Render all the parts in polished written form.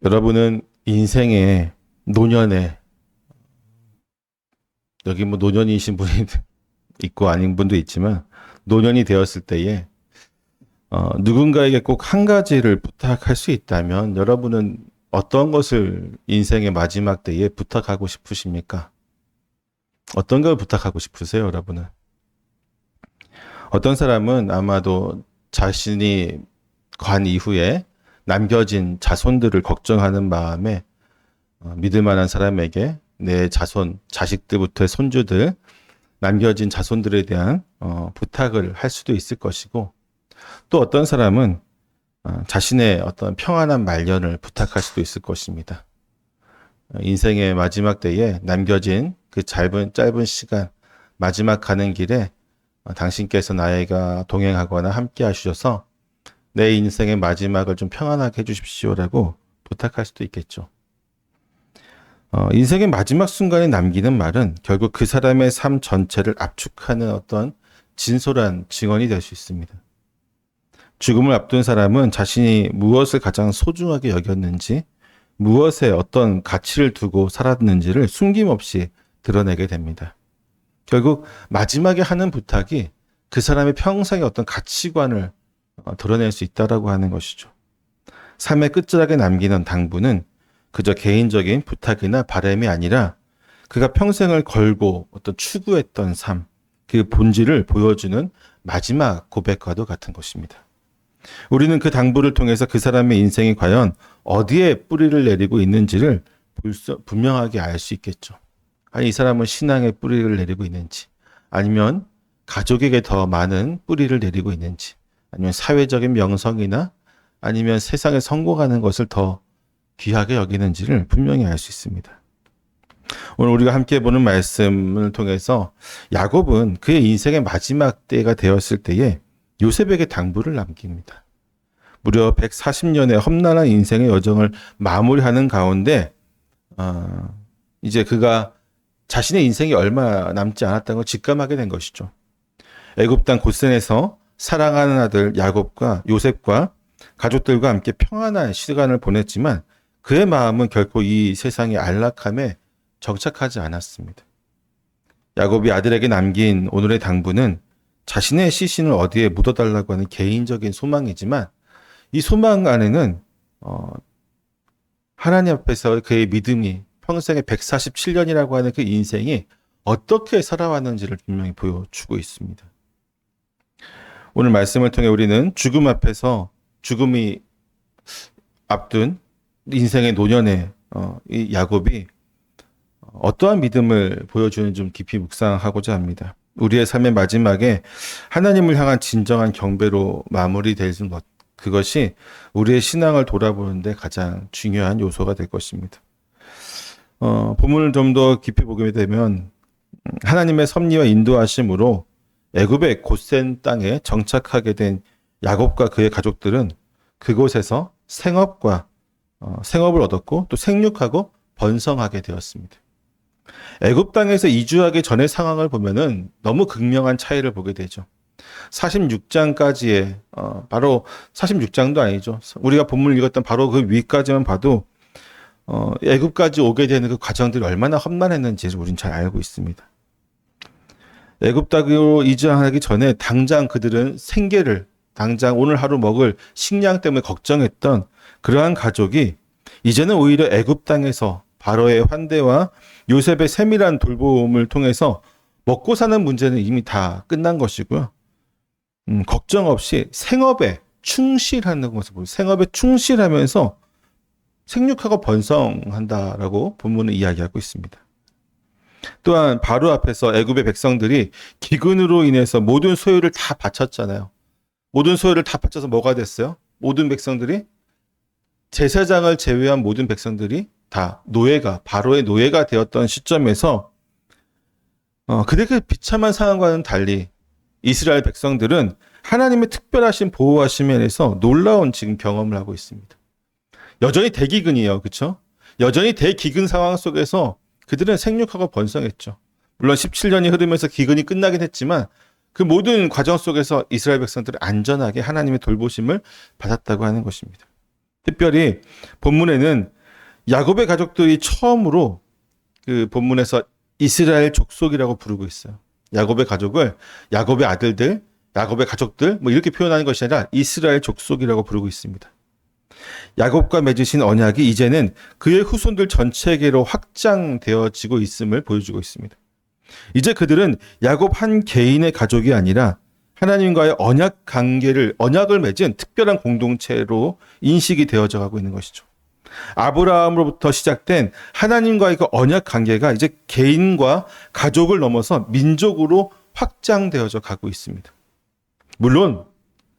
여러분은 인생의 노년에, 여기 뭐 노년이신 분이 있고 아닌 분도 있지만, 노년이 되었을 때에 누군가에게 꼭 한 가지를 부탁할 수 있다면 여러분은 어떤 것을 인생의 마지막 때에 부탁하고 싶으십니까? 어떤 걸 부탁하고 싶으세요, 여러분은? 어떤 사람은 아마도 자신이 관 이후에 남겨진 자손들을 걱정하는 마음에 믿을 만한 사람에게 내 자손, 자식들부터 손주들, 남겨진 자손들에 대한 부탁을 할 수도 있을 것이고, 또 어떤 사람은 자신의 어떤 평안한 말년을 부탁할 수도 있을 것입니다. 인생의 마지막 때에 남겨진 그 짧은 시간, 마지막 가는 길에 당신께서 나에게 동행하거나 함께 하셔서 내 인생의 마지막을 좀 평안하게 해주십시오라고 부탁할 수도 있겠죠. 인생의 마지막 순간에 남기는 말은 결국 그 사람의 삶 전체를 압축하는 어떤 진솔한 증언이 될 수 있습니다. 죽음을 앞둔 사람은 자신이 무엇을 가장 소중하게 여겼는지, 무엇에 어떤 가치를 두고 살았는지를 숨김없이 드러내게 됩니다. 결국 마지막에 하는 부탁이 그 사람의 평생의 어떤 가치관을 드러낼 수 있다라고 하는 것이죠. 삶의 끝자락에 남기는 당부는 그저 개인적인 부탁이나 바람이 아니라 그가 평생을 걸고 어떤 추구했던 삶, 그 본질을 보여주는 마지막 고백과도 같은 것입니다. 우리는 그 당부를 통해서 그 사람의 인생이 과연 어디에 뿌리를 내리고 있는지를 분명하게 알 수 있겠죠. 아니, 이 사람은 신앙의 뿌리를 내리고 있는지, 아니면 가족에게 더 많은 뿌리를 내리고 있는지, 아니면 사회적인 명성이나 아니면 세상에 성공하는 것을 더 귀하게 여기는지를 분명히 알 수 있습니다. 오늘 우리가 함께 보는 말씀을 통해서 야곱은 그의 인생의 마지막 때가 되었을 때에 요셉에게 당부를 남깁니다. 무려 140년의 험난한 인생의 여정을 마무리하는 가운데 이제 그가 자신의 인생이 얼마 남지 않았다는 걸 직감하게 된 것이죠. 애굽 땅 고센에서 사랑하는 아들 야곱과 요셉과 가족들과 함께 평안한 시간을 보냈지만 그의 마음은 결코 이 세상의 안락함에 정착하지 않았습니다. 야곱이 아들에게 남긴 오늘의 당부는 자신의 시신을 어디에 묻어달라고 하는 개인적인 소망이지만 이 소망 안에는 하나님 앞에서 그의 믿음이 평생의 147년이라고 하는 그 인생이 어떻게 살아왔는지를 분명히 보여주고 있습니다. 오늘 말씀을 통해 우리는 죽음 앞에서 죽음이 앞둔 인생의 노년에 이 야곱이 어떠한 믿음을 보여주는지 좀 깊이 묵상하고자 합니다. 우리의 삶의 마지막에 하나님을 향한 진정한 경배로 마무리되는 것, 그것이 우리의 신앙을 돌아보는데 가장 중요한 요소가 될 것입니다. 본문을 좀 더 깊이 보게 되면 하나님의 섭리와 인도하심으로 애굽의 고센 땅에 정착하게 된 야곱과 그의 가족들은 그곳에서 생업을 얻었고 또 생육하고 번성하게 되었습니다. 애굽 땅에서 이주하기 전의 상황을 보면은 너무 극명한 차이를 보게 되죠. 46장까지의 바로 46장도 아니죠. 우리가 본문을 읽었던 바로 그 위까지만 봐도 애굽까지 오게 되는 그 과정들이 얼마나 험난했는지를 우린 잘 알고 있습니다. 애굽 땅으로 이주하기 전에 당장 그들은 생계를 당장 오늘 하루 먹을 식량 때문에 걱정했던 그러한 가족이 이제는 오히려 애굽 땅에서 바로의 환대와 요셉의 세밀한 돌봄을 통해서 먹고 사는 문제는 이미 다 끝난 것이고요. 걱정 없이 생업에 충실하는 것을 보고 생업에 충실하면서 생육하고 번성한다라고 본문은 이야기하고 있습니다. 또한 바로 앞에서 애굽의 백성들이 기근으로 인해서 모든 소유를 다 바쳤잖아요. 모든 소유를 다 바쳐서 뭐가 됐어요? 모든 백성들이 제사장을 제외한 모든 백성들이 다 바로의 노예가 되었던 시점에서 그들의 비참한 상황과는 달리 이스라엘 백성들은 하나님의 특별하신 보호하심에 대해서 놀라운 지금 경험을 하고 있습니다. 여전히 대기근이에요. 그렇죠? 여전히 대기근 상황 속에서 그들은 생육하고 번성했죠. 물론 17년이 흐르면서 기근이 끝나긴 했지만 그 모든 과정 속에서 이스라엘 백성들은 안전하게 하나님의 돌보심을 받았다고 하는 것입니다. 특별히 본문에는 야곱의 가족들이 처음으로 그 본문에서 이스라엘 족속이라고 부르고 있어요. 야곱의 가족을 야곱의 아들들, 야곱의 가족들 뭐 이렇게 표현하는 것이 아니라 이스라엘 족속이라고 부르고 있습니다. 야곱과 맺으신 언약이 이제는 그의 후손들 전체에게로 확장되어지고 있음을 보여주고 있습니다. 이제 그들은 야곱 한 개인의 가족이 아니라 하나님과의 언약을 맺은 특별한 공동체로 인식이 되어져 가고 있는 것이죠. 아브라함으로부터 시작된 하나님과의 그 언약 관계가 이제 개인과 가족을 넘어서 민족으로 확장되어져 가고 있습니다. 물론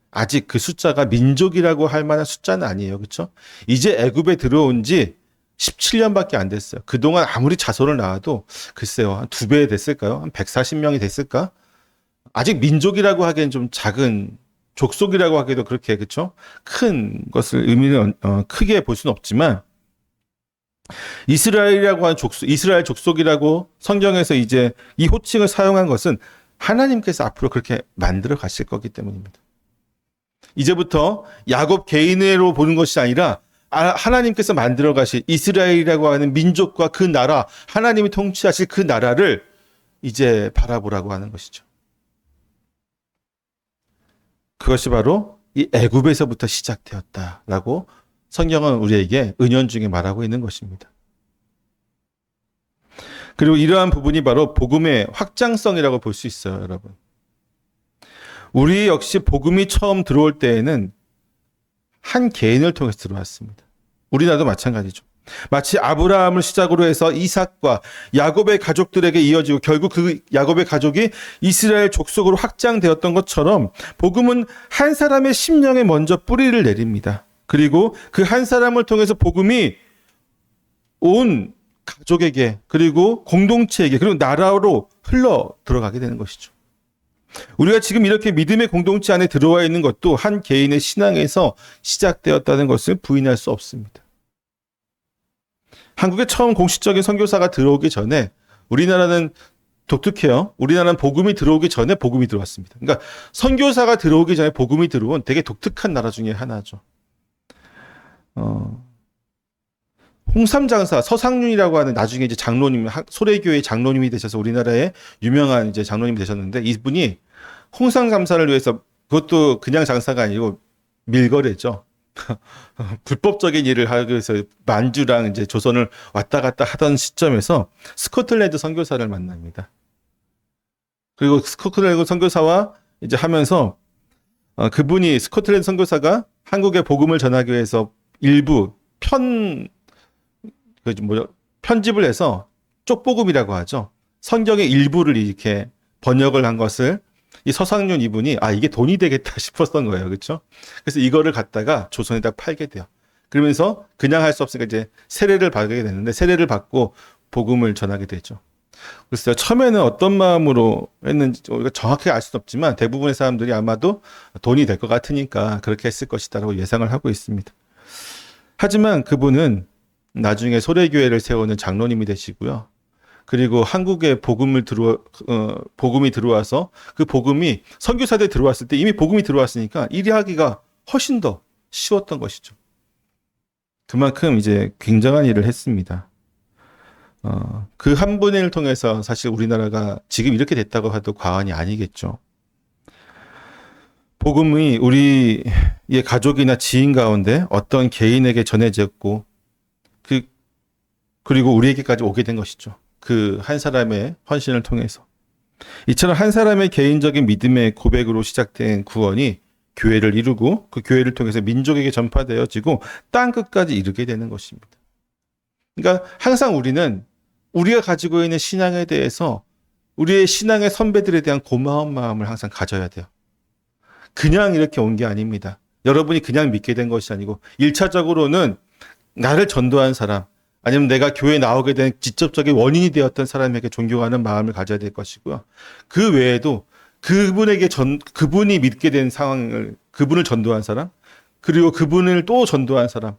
아직 그 숫자가 민족이라고 할 만한 숫자는 아니에요. 그렇죠? 이제 애굽에 들어온 지 17년밖에 안 됐어요. 그동안 아무리 자손을 낳아도 글쎄요. 한 2배 됐을까요? 한 140명이 됐을까? 아직 민족이라고 하기엔 좀 작은 족속이라고 하기도 그렇게 그렇죠? 큰 것을 의미는 크게 볼 수는 없지만 이스라엘이라고 하는 이스라엘 족속이라고 성경에서 이제 이 호칭을 사용한 것은 하나님께서 앞으로 그렇게 만들어 가실 거기 때문입니다. 이제부터 야곱 개인으로 보는 것이 아니라 하나님께서 만들어 가실 이스라엘이라고 하는 민족과 그 나라, 하나님이 통치하실 그 나라를 이제 바라보라고 하는 것이죠. 그것이 바로 이 애굽에서부터 시작되었다라고 성경은 우리에게 은연중에 말하고 있는 것입니다. 그리고 이러한 부분이 바로 복음의 확장성이라고 볼 수 있어요, 여러분. 우리 역시 복음이 처음 들어올 때에는 한 개인을 통해서 들어왔습니다. 우리나라도 마찬가지죠. 마치 아브라함을 시작으로 해서 이삭과 야곱의 가족들에게 이어지고 결국 그 야곱의 가족이 이스라엘 족속으로 확장되었던 것처럼 복음은 한 사람의 심령에 먼저 뿌리를 내립니다. 그리고 그 한 사람을 통해서 복음이 온 가족에게 그리고 공동체에게 그리고 나라로 흘러 들어가게 되는 것이죠. 우리가 지금 이렇게 믿음의 공동체 안에 들어와 있는 것도 한 개인의 신앙에서 시작되었다는 것을 부인할 수 없습니다. 한국에 처음 공식적인 선교사가 들어오기 전에 우리나라는 독특해요. 우리나라는 복음이 들어오기 전에 복음이 들어왔습니다. 그러니까 선교사가 들어오기 전에 복음이 들어온 되게 독특한 나라 중에 하나죠. 홍삼장사 서상륜이라고 하는 나중에 이제 장로님, 소래교회 장로님이 되셔서 우리나라의 유명한 이제 장로님이 되셨는데 이분이 홍삼 장사를 위해서 그것도 그냥 장사가 아니고 밀거래죠. 불법적인 일을 하기 위해서 만주랑 이제 조선을 왔다 갔다 하던 시점에서 스코틀랜드 선교사를 만납니다. 그리고 스코틀랜드 선교사와 이제 하면서 그분이 스코틀랜드 선교사가 한국에 복음을 전하기 위해서 일부 편집을 해서 쪽복음이라고 하죠. 성경의 일부를 이렇게 번역을 한 것을 이 서상륜 이분이 이게 돈이 되겠다 싶었던 거예요. 그렇죠? 그래서 이거를 갖다가 조선에다 팔게 돼요. 그러면서 그냥 할 수 없으니까 이제 세례를 받게 되는데 세례를 받고 복음을 전하게 되죠. 그래서 처음에는 어떤 마음으로 했는지 우리가 정확하게 알 수는 없지만 대부분의 사람들이 아마도 돈이 될 것 같으니까 그렇게 했을 것이다라고 예상을 하고 있습니다. 하지만 그분은 나중에 소래교회를 세우는 장로님이 되시고요. 그리고 한국에 복음이 들어와서 그 복음이 선교사들이 들어왔을 때 이미 복음이 들어왔으니까 일이 하기가 훨씬 더 쉬웠던 것이죠. 그만큼 이제 굉장한 일을 했습니다. 그 한 분을 통해서 사실 우리나라가 지금 이렇게 됐다고 해도 과언이 아니겠죠. 복음이 우리의 가족이나 지인 가운데 어떤 개인에게 전해졌고 그리고 우리에게까지 오게 된 것이죠. 그 한 사람의 헌신을 통해서. 이처럼 한 사람의 개인적인 믿음의 고백으로 시작된 구원이 교회를 이루고 그 교회를 통해서 민족에게 전파되어지고 땅 끝까지 이르게 되는 것입니다. 그러니까 항상 우리는 우리가 가지고 있는 신앙에 대해서 우리의 신앙의 선배들에 대한 고마운 마음을 항상 가져야 돼요. 그냥 이렇게 온 게 아닙니다. 여러분이 그냥 믿게 된 것이 아니고 1차적으로는 나를 전도한 사람 아니면 내가 교회에 나오게 된 직접적인 원인이 되었던 사람에게 존경하는 마음을 가져야 될 것이고요. 그 외에도 그분이 믿게 된 상황을 그분을 전도한 사람 그리고 그분을 또 전도한 사람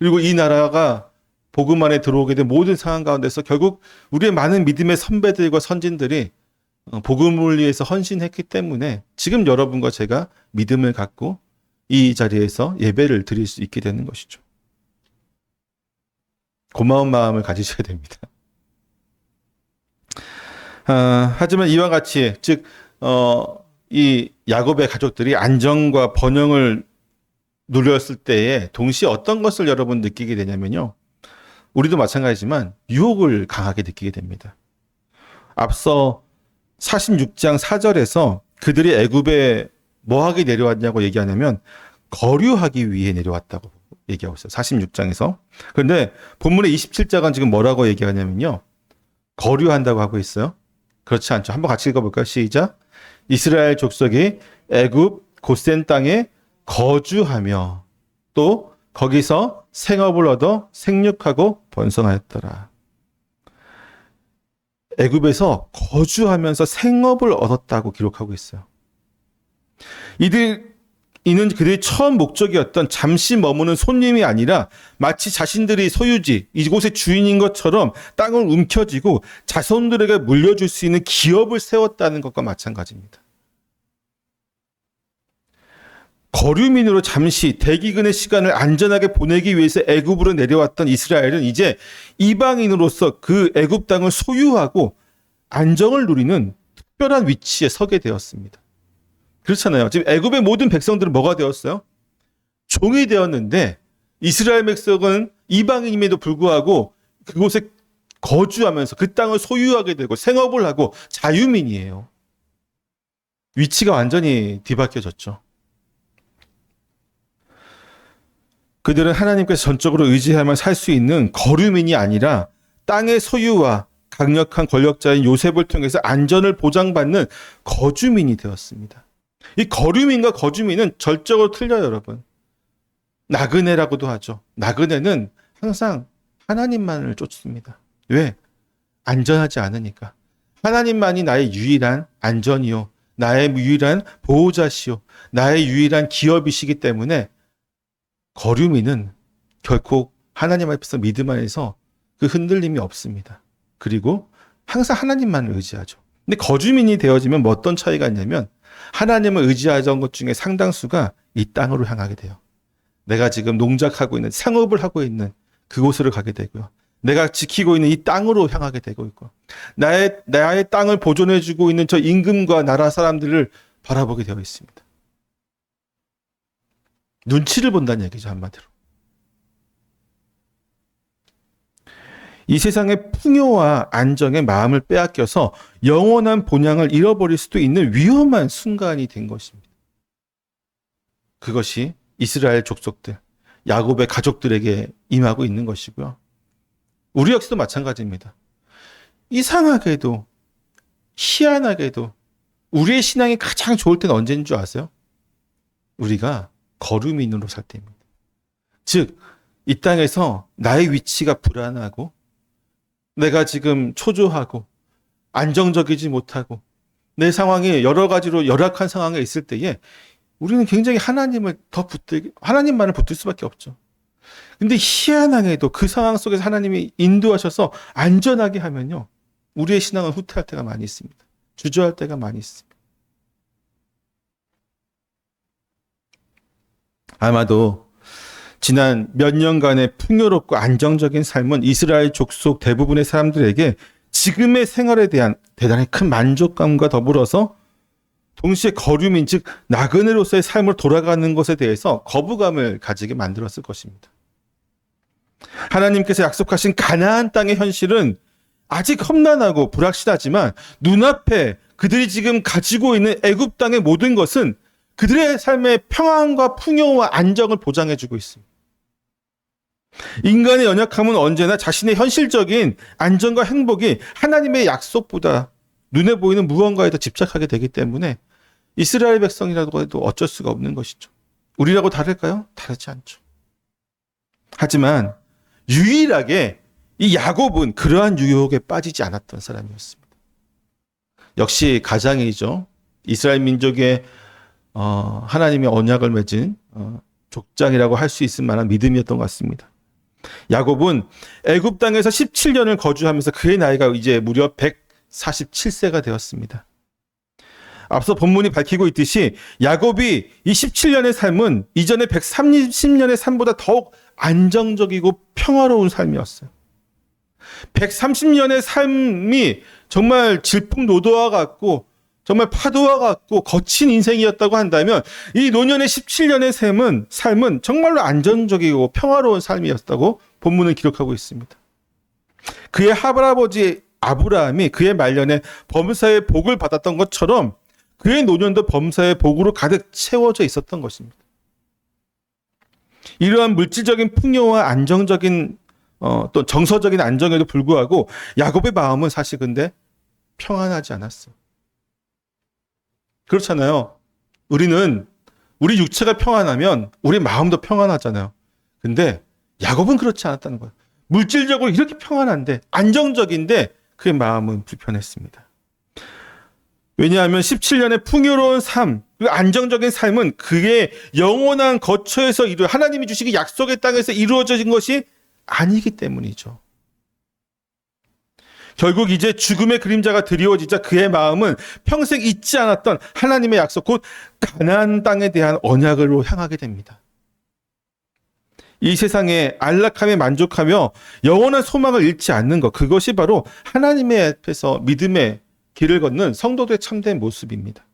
그리고 이 나라가 복음 안에 들어오게 된 모든 상황 가운데서 결국 우리의 많은 믿음의 선배들과 선진들이 복음을 위해서 헌신했기 때문에 지금 여러분과 제가 믿음을 갖고 이 자리에서 예배를 드릴 수 있게 되는 것이죠. 고마운 마음을 가지셔야 됩니다. 하지만 이와 같이 즉 이 야곱의 가족들이 안정과 번영을 누렸을 때에 동시에 어떤 것을 여러분 느끼게 되냐면요. 우리도 마찬가지지만 유혹을 강하게 느끼게 됩니다. 앞서 46장 4절에서 그들이 애굽에 뭐하게 내려왔냐고 얘기하냐면 거류하기 위해 내려왔다고 얘기하고 있어요. 46장에서. 그런데 본문의 27장은 지금 뭐라고 얘기하냐면요. 거류한다고 하고 있어요. 그렇지 않죠. 한번 같이 읽어볼까요? 시작. 이스라엘 족속이 애굽 고센 땅에 거주하며 또 거기서 생업을 얻어 생육하고 번성하였더라. 애굽에서 거주하면서 생업을 얻었다고 기록하고 있어요. 이는 그들의 처음 목적이었던 잠시 머무는 손님이 아니라 마치 자신들이 소유지, 이곳의 주인인 것처럼 땅을 움켜쥐고 자손들에게 물려줄 수 있는 기업을 세웠다는 것과 마찬가지입니다. 거류민으로 잠시 대기근의 시간을 안전하게 보내기 위해서 애굽으로 내려왔던 이스라엘은 이제 이방인으로서 그 애굽 땅을 소유하고 안정을 누리는 특별한 위치에 서게 되었습니다. 그렇잖아요. 지금 애굽의 모든 백성들은 뭐가 되었어요? 종이 되었는데 이스라엘 백성은 이방인임에도 불구하고 그곳에 거주하면서 그 땅을 소유하게 되고 생업을 하고 자유민이에요. 위치가 완전히 뒤바뀌어졌죠. 그들은 하나님께서 전적으로 의지하면 살 수 있는 거류민이 아니라 땅의 소유와 강력한 권력자인 요셉을 통해서 안전을 보장받는 거주민이 되었습니다. 이 거류민과 거주민은 절적으로 틀려요, 여러분. 나그네라고도 하죠. 나그네는 항상 하나님만을 쫓습니다. 왜? 안전하지 않으니까. 하나님만이 나의 유일한 안전이요, 나의 유일한 보호자시요, 나의 유일한 기업이시기 때문에 거류민은 결코 하나님 앞에서 믿음 안에서 그 흔들림이 없습니다. 그리고 항상 하나님만을 의지하죠. 근데 거주민이 되어지면 뭐 어떤 차이가 있냐면 하나님을 의지하던 것 중에 상당수가 이 땅으로 향하게 돼요. 내가 지금 농작하고 있는, 상업을 하고 있는 그곳으로 가게 되고요. 내가 지키고 있는 이 땅으로 향하게 되고 있고, 나의 땅을 보존해주고 있는 저 임금과 나라 사람들을 바라보게 되어 있습니다. 눈치를 본다는 얘기죠, 한마디로. 이 세상의 풍요와 안정의 마음을 빼앗겨서 영원한 본향을 잃어버릴 수도 있는 위험한 순간이 된 것입니다. 그것이 이스라엘 족속들, 야곱의 가족들에게 임하고 있는 것이고요. 우리 역시도 마찬가지입니다. 이상하게도, 희한하게도 우리의 신앙이 가장 좋을 때는 언제인 줄 아세요? 우리가 거류민으로 살 때입니다. 즉, 이 땅에서 나의 위치가 불안하고 내가 지금 초조하고 안정적이지 못하고 내 상황이 여러 가지로 열악한 상황에 있을 때에 우리는 굉장히 하나님만을 붙들 수밖에 없죠. 근데 희한하게도 그 상황 속에서 하나님이 인도하셔서 안전하게 하면요, 우리의 신앙은 후퇴할 때가 많이 있습니다. 주저할 때가 많이 있습니다. 아마도 지난 몇 년간의 풍요롭고 안정적인 삶은 이스라엘 족속 대부분의 사람들에게 지금의 생활에 대한 대단히 큰 만족감과 더불어서 동시에 거류민, 즉 나그네로서의 삶을 돌아가는 것에 대해서 거부감을 가지게 만들었을 것입니다. 하나님께서 약속하신 가나안 땅의 현실은 아직 험난하고 불확실하지만 눈앞에 그들이 지금 가지고 있는 애굽 땅의 모든 것은 그들의 삶의 평안과 풍요와 안정을 보장해주고 있습니다. 인간의 연약함은 언제나 자신의 현실적인 안정과 행복이 하나님의 약속보다 눈에 보이는 무언가에 더 집착하게 되기 때문에 이스라엘 백성이라도 해도 어쩔 수가 없는 것이죠. 우리라고 다를까요? 다르지 않죠. 하지만 유일하게 이 야곱은 그러한 유혹에 빠지지 않았던 사람이었습니다. 역시 가장이죠. 이스라엘 민족의 하나님의 언약을 맺은 족장이라고 할 수 있을 만한 믿음이었던 것 같습니다. 야곱은 애굽 땅에서 17년을 거주하면서 그의 나이가 이제 무려 147세가 되었습니다. 앞서 본문이 밝히고 있듯이 야곱이 이 17년의 삶은 이전의 130년의 삶보다 더욱 안정적이고 평화로운 삶이었어요. 130년의 삶이 정말 질풍노도와 같고 정말 파도와 같고 거친 인생이었다고 한다면 이 노년의 17년의 삶은 정말로 안정적이고 평화로운 삶이었다고 본문은 기록하고 있습니다. 그의 할아버지 아브라함이 그의 말년에 범사의 복을 받았던 것처럼 그의 노년도 범사의 복으로 가득 채워져 있었던 것입니다. 이러한 물질적인 풍요와 안정적인 또 정서적인 안정에도 불구하고 야곱의 마음은 사실 근데 평안하지 않았어요. 그렇잖아요. 우리 육체가 평안하면 우리 마음도 평안하잖아요. 근데 야곱은 그렇지 않았다는 거예요. 물질적으로 이렇게 평안한데 안정적인데 그의 마음은 불편했습니다. 왜냐하면 17년의 풍요로운 삶, 그 안정적인 삶은 그의 영원한 거처에서 하나님이 주시기 약속의 땅에서 이루어진 것이 아니기 때문이죠. 결국 이제 죽음의 그림자가 드리워지자 그의 마음은 평생 잊지 않았던 하나님의 약속, 곧 가나안 땅에 대한 언약으로 향하게 됩니다. 이 세상에 안락함에 만족하며 영원한 소망을 잃지 않는 것, 그것이 바로 하나님의 앞에서 믿음의 길을 걷는 성도들의 참된 모습입니다.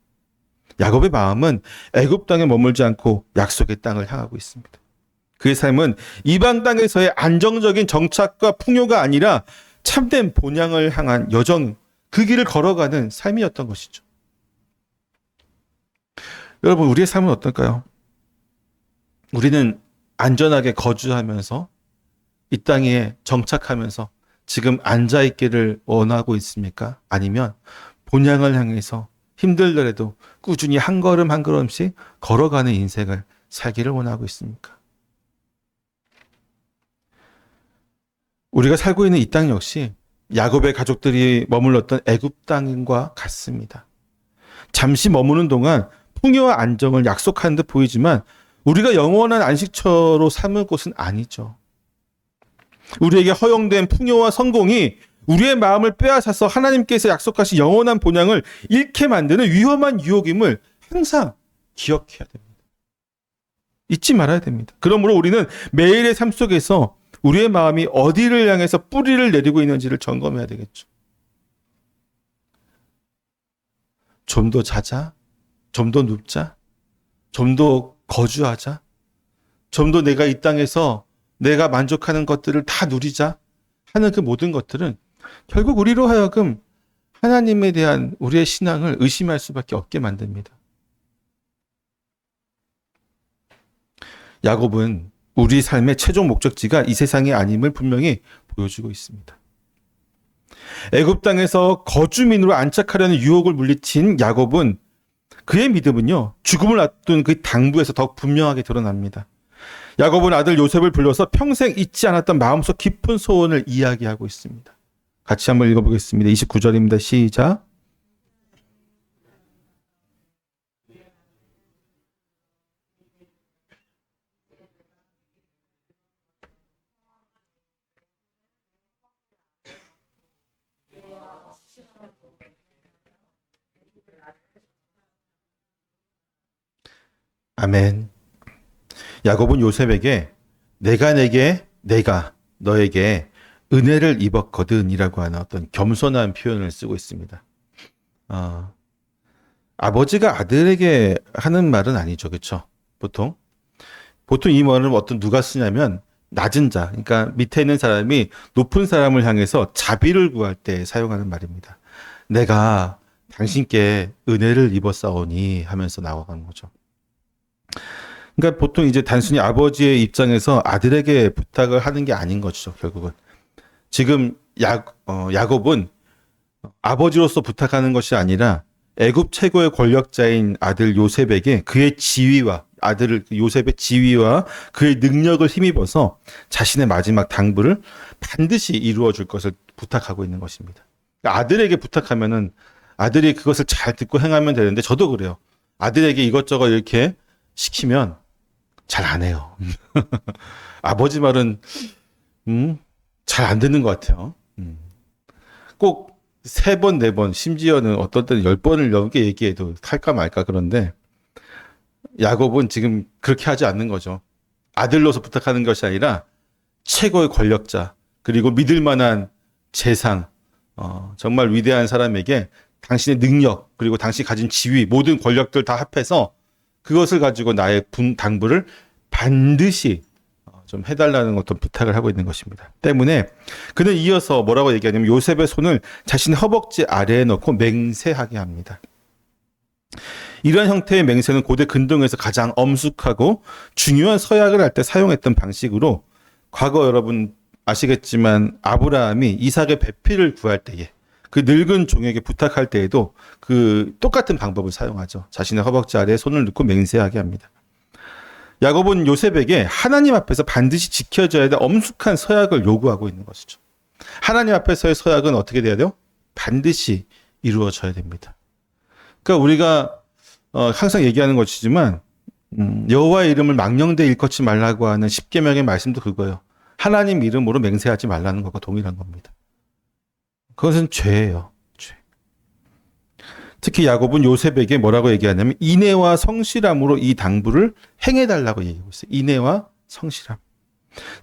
야곱의 마음은 애굽 땅에 머물지 않고 약속의 땅을 향하고 있습니다. 그의 삶은 이방 땅에서의 안정적인 정착과 풍요가 아니라 참된 본향을 향한 여정, 그 길을 걸어가는 삶이었던 것이죠. 여러분, 우리의 삶은 어떨까요? 우리는 안전하게 거주하면서 이 땅에 정착하면서 지금 앉아있기를 원하고 있습니까? 아니면 본향을 향해서 힘들더라도 꾸준히 한 걸음 한 걸음씩 걸어가는 인생을 살기를 원하고 있습니까? 우리가 살고 있는 이 땅 역시 야곱의 가족들이 머물렀던 애굽 땅과 같습니다. 잠시 머무는 동안 풍요와 안정을 약속하는 듯 보이지만 우리가 영원한 안식처로 삼을 곳은 아니죠. 우리에게 허용된 풍요와 성공이 우리의 마음을 빼앗아서 하나님께서 약속하신 영원한 본향을 잃게 만드는 위험한 유혹임을 항상 기억해야 됩니다. 잊지 말아야 됩니다. 그러므로 우리는 매일의 삶 속에서 우리의 마음이 어디를 향해서 뿌리를 내리고 있는지를 점검해야 되겠죠. 좀 더 자자, 좀 더 눕자, 좀 더 거주하자, 좀 더 내가 이 땅에서 내가 만족하는 것들을 다 누리자 하는 그 모든 것들은 결국 우리로 하여금 하나님에 대한 우리의 신앙을 의심할 수밖에 없게 만듭니다. 야곱은 우리 삶의 최종 목적지가 이 세상이 아님을 분명히 보여주고 있습니다. 애굽 땅에서 거주민으로 안착하려는 유혹을 물리친 야곱은 그의 믿음은요, 죽음을 앞둔 그 당부에서 더욱 분명하게 드러납니다. 야곱은 아들 요셉을 불러서 평생 잊지 않았던 마음속 깊은 소원을 이야기하고 있습니다. 같이 한번 읽어보겠습니다. 29절입니다. 시작. 아멘. 야곱은 요셉에게 내가 너에게 은혜를 입었거든이라고 하는 어떤 겸손한 표현을 쓰고 있습니다. 아버지가 아들에게 하는 말은 아니죠, 그렇죠? 보통 이 말은 누가 쓰냐면 낮은 자, 그러니까 밑에 있는 사람이 높은 사람을 향해서 자비를 구할 때 사용하는 말입니다. 내가 당신께 은혜를 입었사오니 하면서 나와가는 거죠. 그러니까 보통 이제 단순히 아버지의 입장에서 아들에게 부탁을 하는 게 아닌 거죠, 결국은. 지금 야곱은 아버지로서 부탁하는 것이 아니라 애굽 최고의 권력자인 아들 요셉에게 그의 지위와 요셉의 지위와 그의 능력을 힘입어서 자신의 마지막 당부를 반드시 이루어 줄 것을 부탁하고 있는 것입니다. 그러니까 아들에게 부탁하면은 아들이 그것을 잘 듣고 행하면 되는데, 저도 그래요. 아들에게 이것저것 이렇게 시키면 잘 안 해요. 아버지 말은 잘 안 듣는 것 같아요. 꼭 3번, 4번, 심지어는 어떤 때는 10번을 넘게 얘기해도 할까 말까 그런데 야곱은 지금 그렇게 하지 않는 거죠. 아들로서 부탁하는 것이 아니라 최고의 권력자, 그리고 믿을 만한 재상, 정말 위대한 사람에게 당신의 능력, 그리고 당신이 가진 지위, 모든 권력들 다 합해서 그것을 가지고 나의 당부를 반드시 좀 해달라는 어떤 부탁을 하고 있는 것입니다. 때문에 그는 이어서 뭐라고 얘기하냐면 요셉의 손을 자신의 허벅지 아래에 넣고 맹세하게 합니다. 이러한 형태의 맹세는 고대 근동에서 가장 엄숙하고 중요한 서약을 할 때 사용했던 방식으로 과거 여러분 아시겠지만 아브라함이 이삭의 배필을 구할 때에 그 늙은 종에게 부탁할 때에도 그 똑같은 방법을 사용하죠. 자신의 허벅지 아래에 손을 넣고 맹세하게 합니다. 야곱은 요셉에게 하나님 앞에서 반드시 지켜져야 될 엄숙한 서약을 요구하고 있는 것이죠. 하나님 앞에서의 서약은 어떻게 돼야 돼요? 반드시 이루어져야 됩니다. 그러니까 우리가 항상 얘기하는 것이지만 여호와의 이름을 망령되이 일컫지 말라고 하는 십계명의 말씀도 그거예요. 하나님 이름으로 맹세하지 말라는 것과 동일한 겁니다. 그것은 죄예요. 죄. 특히 야곱은 요셉에게 뭐라고 얘기하냐면 인애와 성실함으로 이 당부를 행해달라고 얘기하고 있어요. 인애와 성실함.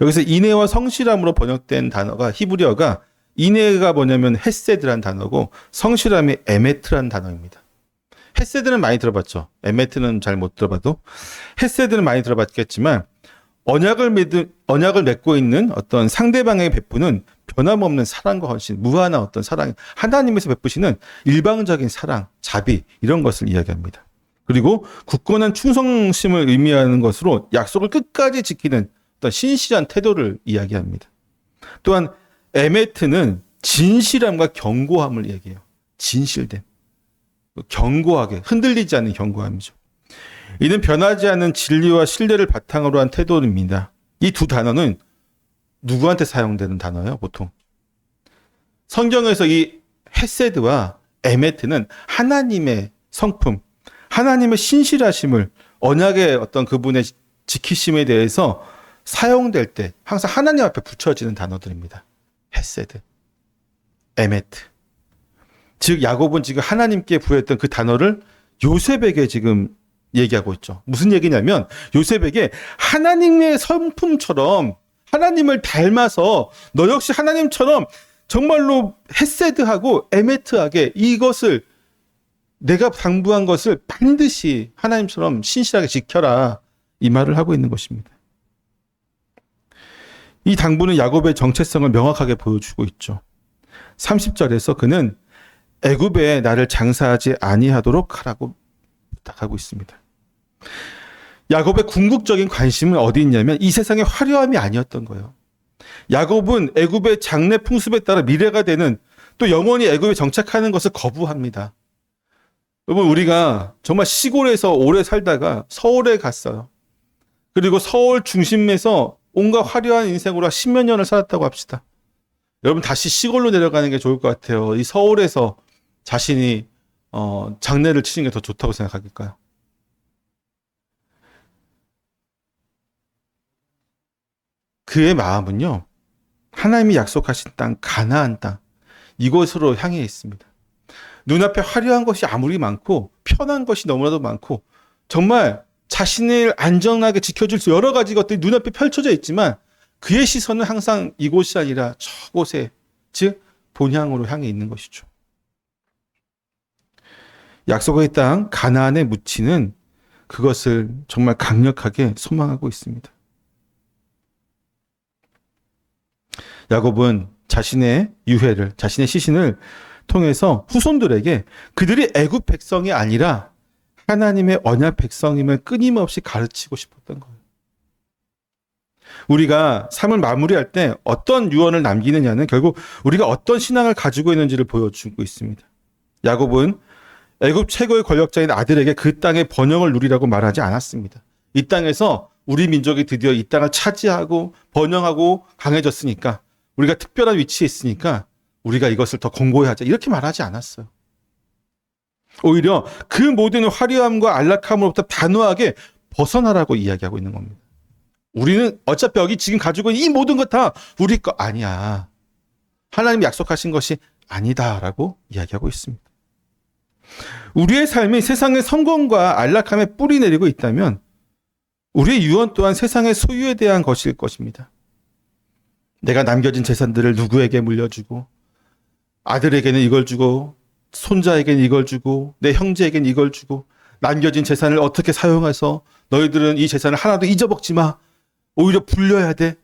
여기서 인애와 성실함으로 번역된 단어가 히브리어가 인애가 뭐냐면 헤세드란 단어고 성실함이 에메트란 단어입니다. 헤세드는 많이 들어봤죠. 에메트는 잘 못 들어봐도 헤세드는 많이 들어봤겠지만 언약을 맺고 있는 어떤 상대방에게 베푸는 변함없는 사랑과 헌신, 무한한 어떤 사랑, 하나님에서 베푸시는 일방적인 사랑, 자비 이런 것을 이야기합니다. 그리고 굳건한 충성심을 의미하는 것으로 약속을 끝까지 지키는 어떤 신실한 태도를 이야기합니다. 또한 에메트는 진실함과 견고함을 얘기해요. 진실됨, 견고하게 흔들리지 않는 견고함이죠. 이는 변하지 않는 진리와 신뢰를 바탕으로 한 태도입니다. 이 두 단어는 누구한테 사용되는 단어예요, 보통? 성경에서 이 헤세드와 에메트는 하나님의 성품, 하나님의 신실하심을 언약의 어떤 그분의 지키심에 대해서 사용될 때 항상 하나님 앞에 붙여지는 단어들입니다. 헤세드, 에메트. 즉 야곱은 지금 하나님께 부여했던 그 단어를 요셉에게 지금 얘기하고 있죠. 무슨 얘기냐면 요셉에게 하나님의 성품처럼 하나님을 닮아서 너 역시 하나님처럼 정말로 헤세드하고 에메트하게 이것을 내가 당부한 것을 반드시 하나님처럼 신실하게 지켜라. 이 말을 하고 있는 것입니다. 이 당부는 야곱의 정체성을 명확하게 보여주고 있죠. 30절에서 그는 애굽에 나를 장사하지 아니하도록 하라고 부탁하고 있습니다. 야곱의 궁극적인 관심은 어디 있냐면 이 세상의 화려함이 아니었던 거예요. 야곱은 애굽의 장래 풍습에 따라 미래가 되는 또 영원히 애굽에 정착하는 것을 거부합니다. 여러분 우리가 정말 시골에서 오래 살다가 서울에 갔어요. 그리고 서울 중심에서 온갖 화려한 인생으로 10몇 년을 살았다고 합시다. 여러분 다시 시골로 내려가는 게 좋을 것 같아요. 이 서울에서 자신이 장례를 치는 게 더 좋다고 생각할까요? 그의 마음은요, 하나님이 약속하신 땅, 가나안 땅, 이곳으로 향해 있습니다. 눈앞에 화려한 것이 아무리 많고, 편한 것이 너무나도 많고, 정말 자신을 안전하게 지켜줄 수 여러 가지 것들이 눈앞에 펼쳐져 있지만, 그의 시선은 항상 이곳이 아니라 저곳에, 즉, 본향으로 향해 있는 것이죠. 약속의 땅, 가나안에 묻히는 그것을 정말 강력하게 소망하고 있습니다. 야곱은 자신의 유해를, 자신의 시신을 통해서 후손들에게 그들이 애굽 백성이 아니라 하나님의 언약 백성임을 끊임없이 가르치고 싶었던 거예요. 우리가 삶을 마무리할 때 어떤 유언을 남기느냐는 결국 우리가 어떤 신앙을 가지고 있는지를 보여주고 있습니다. 야곱은 애굽 최고의 권력자인 아들에게 그 땅의 번영을 누리라고 말하지 않았습니다. 이 땅에서 우리 민족이 드디어 이 땅을 차지하고 번영하고 강해졌으니까 우리가 특별한 위치에 있으니까 우리가 이것을 더 공고히 하자 이렇게 말하지 않았어요. 오히려 그 모든 화려함과 안락함으로부터 단호하게 벗어나라고 이야기하고 있는 겁니다. 우리는 어차피 여기 지금 가지고 있는 이 모든 것 다 우리 거 아니야. 하나님이 약속하신 것이 아니다라고 이야기하고 있습니다. 우리의 삶이 세상의 성공과 안락함에 뿌리 내리고 있다면 우리의 유언 또한 세상의 소유에 대한 것일 것입니다. 내가 남겨진 재산들을 누구에게 물려주고 아들에게는 이걸 주고 손자에게는 이걸 주고 내 형제에게는 이걸 주고 남겨진 재산을 어떻게 사용해서 너희들은 이 재산을 하나도 잊어먹지 마. 오히려 불려야 돼.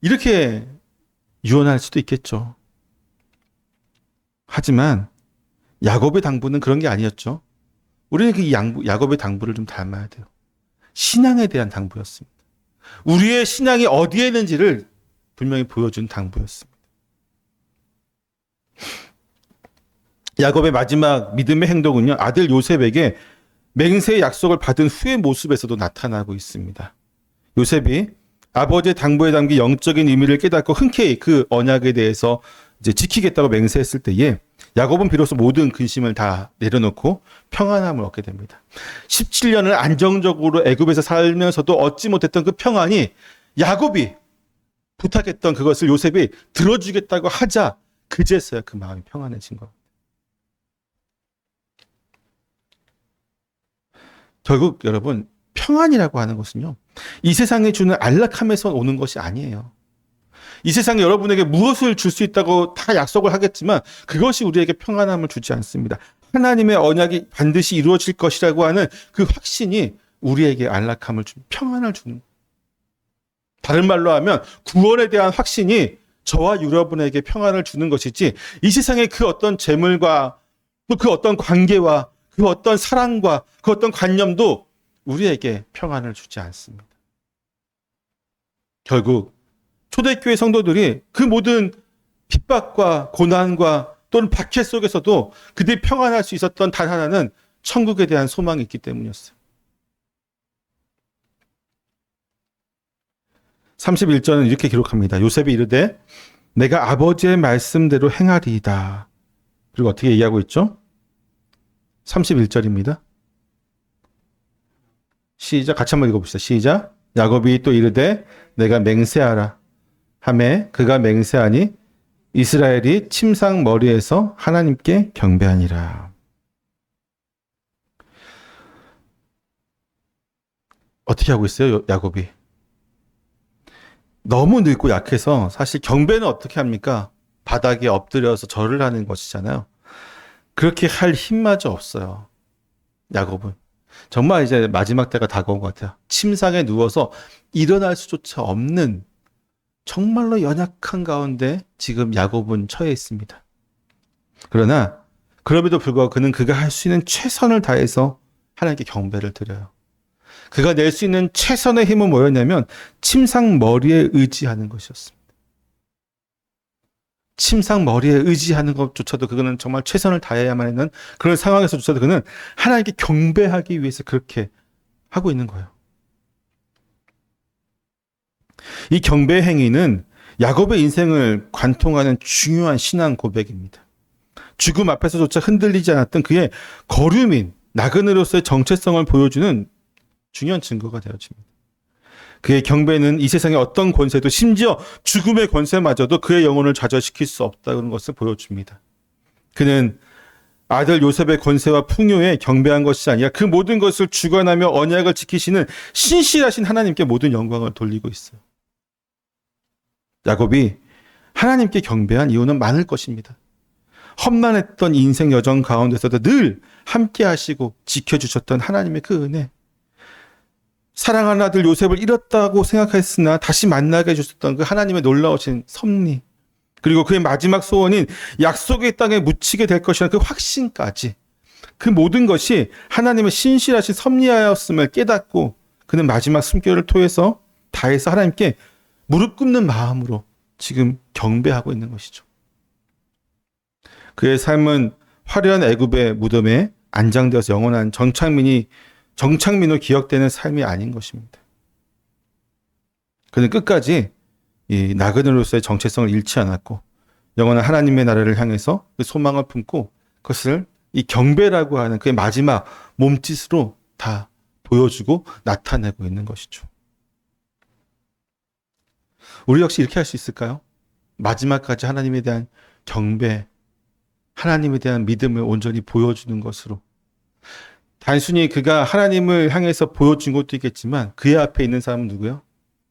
이렇게 유언할 수도 있겠죠. 하지만 야곱의 당부는 그런 게 아니었죠. 우리는 그 야곱의 당부를 좀 닮아야 돼요. 신앙에 대한 당부였습니다. 우리의 신앙이 어디에 있는지를 분명히 보여준 당부였습니다. 야곱의 마지막 믿음의 행동은요, 아들 요셉에게 맹세의 약속을 받은 후의 모습에서도 나타나고 있습니다. 요셉이 아버지의 당부에 담긴 영적인 의미를 깨닫고 흔쾌히 그 언약에 대해서 이제 지키겠다고 맹세했을 때에 야곱은 비로소 모든 근심을 다 내려놓고 평안함을 얻게 됩니다. 17년을 안정적으로 애굽에서 살면서도 얻지 못했던 그 평안이 야곱이 부탁했던 그것을 요셉이 들어주겠다고 하자 그제서야 그 마음이 평안해진 겁니다. 결국 여러분, 평안이라고 하는 것은요, 이 세상에 주는 안락함에서 오는 것이 아니에요. 이 세상에 여러분에게 무엇을 줄 수 있다고 다 약속을 하겠지만 그것이 우리에게 평안함을 주지 않습니다. 하나님의 언약이 반드시 이루어질 것이라고 하는 그 확신이 우리에게 안락함을 주는, 평안을 주는 거예요. 다른 말로 하면 구원에 대한 확신이 저와 여러분에게 평안을 주는 것이지, 이 세상의 그 어떤 재물과 또 그 어떤 관계와 그 어떤 사랑과 그 어떤 관념도 우리에게 평안을 주지 않습니다. 결국 초대교회 성도들이 그 모든 핍박과 고난과 또는 박해 속에서도 그들이 평안할 수 있었던 단 하나는 천국에 대한 소망이 있기 때문이었어요. 31절은 이렇게 기록합니다. 요셉이 이르되 내가 아버지의 말씀대로 행하리이다. 그리고 어떻게 얘기하고 있죠? 31절입니다. 시작, 같이 한번 읽어봅시다. 시작. 야곱이 또 이르되 내가 맹세하라 하매 그가 맹세하니 이스라엘이 침상 머리에서 하나님께 경배하니라. 어떻게 하고 있어요, 야곱이? 너무 늙고 약해서 사실 경배는 어떻게 합니까? 바닥에 엎드려서 절을 하는 것이잖아요. 그렇게 할 힘마저 없어요, 야곱은. 정말 이제 마지막 때가 다가온 것 같아요. 침상에 누워서 일어날 수조차 없는 정말로 연약한 가운데 지금 야곱은 처해 있습니다. 그러나 그럼에도 불구하고 그는 그가 할 수 있는 최선을 다해서 하나님께 경배를 드려요. 그가 낼 수 있는 최선의 힘은 뭐였냐면 침상 머리에 의지하는 것이었습니다. 침상 머리에 의지하는 것조차도 그는 정말 최선을 다해야만 하는 그런 상황에서조차도 그는 하나님께 경배하기 위해서 그렇게 하고 있는 거예요. 이 경배 행위는 야곱의 인생을 관통하는 중요한 신앙 고백입니다. 죽음 앞에서조차 흔들리지 않았던 그의 거류민 나그네로서의 정체성을 보여주는 중요한 증거가 되어집니다. 그의 경배는 이 세상의 어떤 권세도, 심지어 죽음의 권세마저도 그의 영혼을 좌절시킬 수 없다는 것을 보여줍니다. 그는 아들 요셉의 권세와 풍요에 경배한 것이 아니라 그 모든 것을 주관하며 언약을 지키시는 신실하신 하나님께 모든 영광을 돌리고 있어요. 야곱이 하나님께 경배한 이유는 많을 것입니다. 험난했던 인생 여정 가운데서도 늘 함께 하시고 지켜주셨던 하나님의 그 은혜, 사랑하는 아들 요셉을 잃었다고 생각했으나 다시 만나게 해주셨던 그 하나님의 놀라우신 섭리, 그리고 그의 마지막 소원인 약속의 땅에 묻히게 될 것이라는 그 확신까지, 그 모든 것이 하나님의 신실하신 섭리하였음을 깨닫고 그는 마지막 숨결을 통해서 다해서 하나님께 무릎 꿇는 마음으로 지금 경배하고 있는 것이죠. 그의 삶은 화려한 애굽의 무덤에 안장되어서 영원한 정착민으로 기억되는 삶이 아닌 것입니다. 그는 끝까지 이 나그네로서의 정체성을 잃지 않았고 영원한 하나님의 나라를 향해서 그 소망을 품고 그것을 이 경배라고 하는 그의 마지막 몸짓으로 다 보여주고 나타내고 있는 것이죠. 우리 역시 이렇게 할 수 있을까요? 마지막까지 하나님에 대한 경배, 하나님에 대한 믿음을 온전히 보여주는 것으로, 단순히 그가 하나님을 향해서 보여준 것도 있겠지만 그의 앞에 있는 사람은 누구요?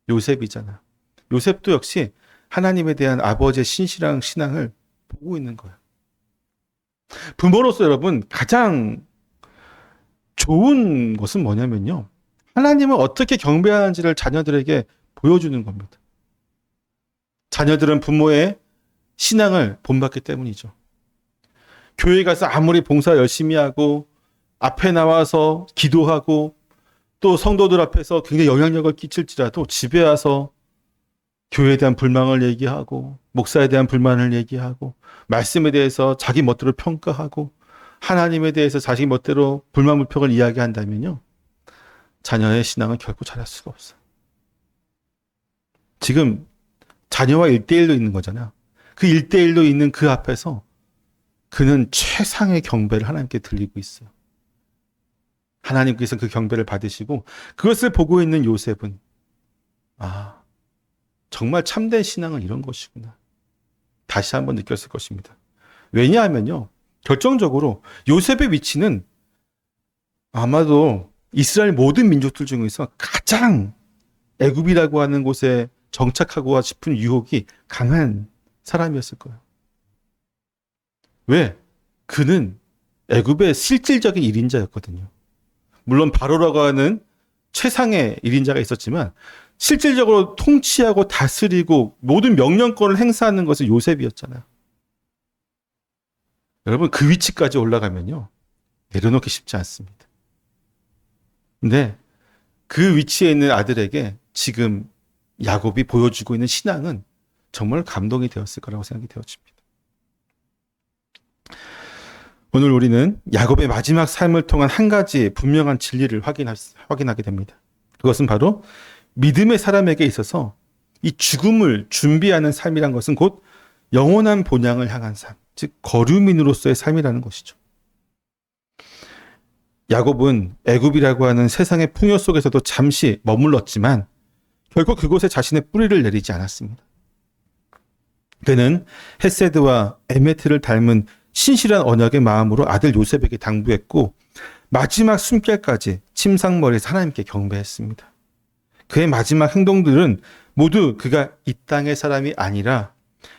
요셉이잖아. 요셉도 역시 하나님에 대한 아버지의 신실한 신앙을 보고 있는 거예요. 부모로서 여러분 가장 좋은 것은 뭐냐면요, 하나님을 어떻게 경배하는지를 자녀들에게 보여주는 겁니다. 자녀들은 부모의 신앙을 본받기 때문이죠. 교회 가서 아무리 봉사 열심히 하고 앞에 나와서 기도하고 또 성도들 앞에서 굉장히 영향력을 끼칠지라도 집에 와서 교회에 대한 불만을 얘기하고 목사에 대한 불만을 얘기하고 말씀에 대해서 자기 멋대로 평가하고 하나님에 대해서 자기 멋대로 불만불평을 이야기한다면요, 자녀의 신앙은 결코 자랄 수가 없어요. 지금 자녀와 1대1로 있는 거잖아요. 그 1대1로 있는 그 앞에서 그는 최상의 경배를 하나님께 드리고 있어요. 하나님께서 그 경배를 받으시고 그것을 보고 있는 요셉은 정말 참된 신앙은 이런 것이구나, 다시 한번 느꼈을 것입니다. 왜냐하면요, 결정적으로 요셉의 위치는 아마도 이스라엘 모든 민족들 중에서 가장 애굽이라고 하는 곳에 정착하고 싶은 유혹이 강한 사람이었을 거예요. 왜? 그는 애굽의 실질적인 1인자였거든요. 물론 바로라고 하는 최상의 1인자가 있었지만 실질적으로 통치하고 다스리고 모든 명령권을 행사하는 것은 요셉이었잖아요. 여러분, 그 위치까지 올라가면요, 내려놓기 쉽지 않습니다. 근데 그 위치에 있는 아들에게 지금 야곱이 보여주고 있는 신앙은 정말 감동이 되었을 거라고 생각이 되어집니다. 오늘 우리는 야곱의 마지막 삶을 통한 한 가지 분명한 진리를 확인하게 됩니다. 그것은 바로 믿음의 사람에게 있어서 이 죽음을 준비하는 삶이란 것은 곧 영원한 본향을 향한 삶, 즉 거류민으로서의 삶이라는 것이죠. 야곱은 애굽이라고 하는 세상의 풍요 속에서도 잠시 머물렀지만 결국 그곳에 자신의 뿌리를 내리지 않았습니다. 그는 헤세드와 에메트를 닮은 신실한 언약의 마음으로 아들 요셉에게 당부했고 마지막 숨결까지 침상머리에서 하나님께 경배했습니다. 그의 마지막 행동들은 모두 그가 이 땅의 사람이 아니라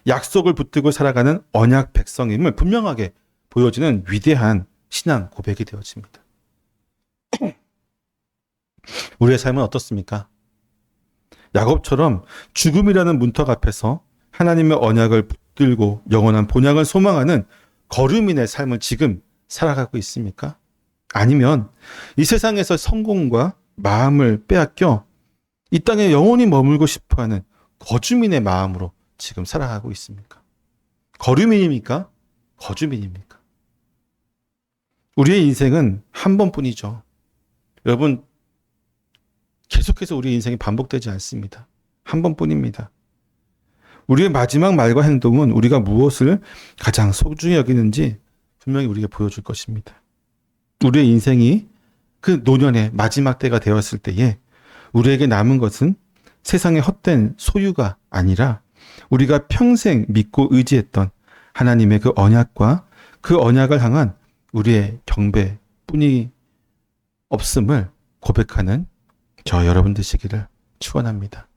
약속을 붙들고 살아가는 언약 백성임을 분명하게 보여주는 위대한 신앙 고백이 되어집니다. 우리의 삶은 어떻습니까? 야곱처럼 죽음이라는 문턱 앞에서 하나님의 언약을 붙들고 영원한 본향을 소망하는 거류민의 삶을 지금 살아가고 있습니까? 아니면 이 세상에서 성공과 마음을 빼앗겨 이 땅에 영원히 머물고 싶어하는 거주민의 마음으로 지금 살아가고 있습니까? 거류민입니까? 거주민입니까? 우리의 인생은 한 번뿐이죠. 여러분, 계속해서 우리의 인생이 반복되지 않습니다. 한 번뿐입니다. 우리의 마지막 말과 행동은 우리가 무엇을 가장 소중히 여기는지 분명히 우리에게 보여줄 것입니다. 우리의 인생이 그 노년의 마지막 때가 되었을 때에 우리에게 남은 것은 세상의 헛된 소유가 아니라 우리가 평생 믿고 의지했던 하나님의 그 언약과 그 언약을 향한 우리의 경배뿐이 없음을 고백하는 저 여러분 되시기를 축원합니다.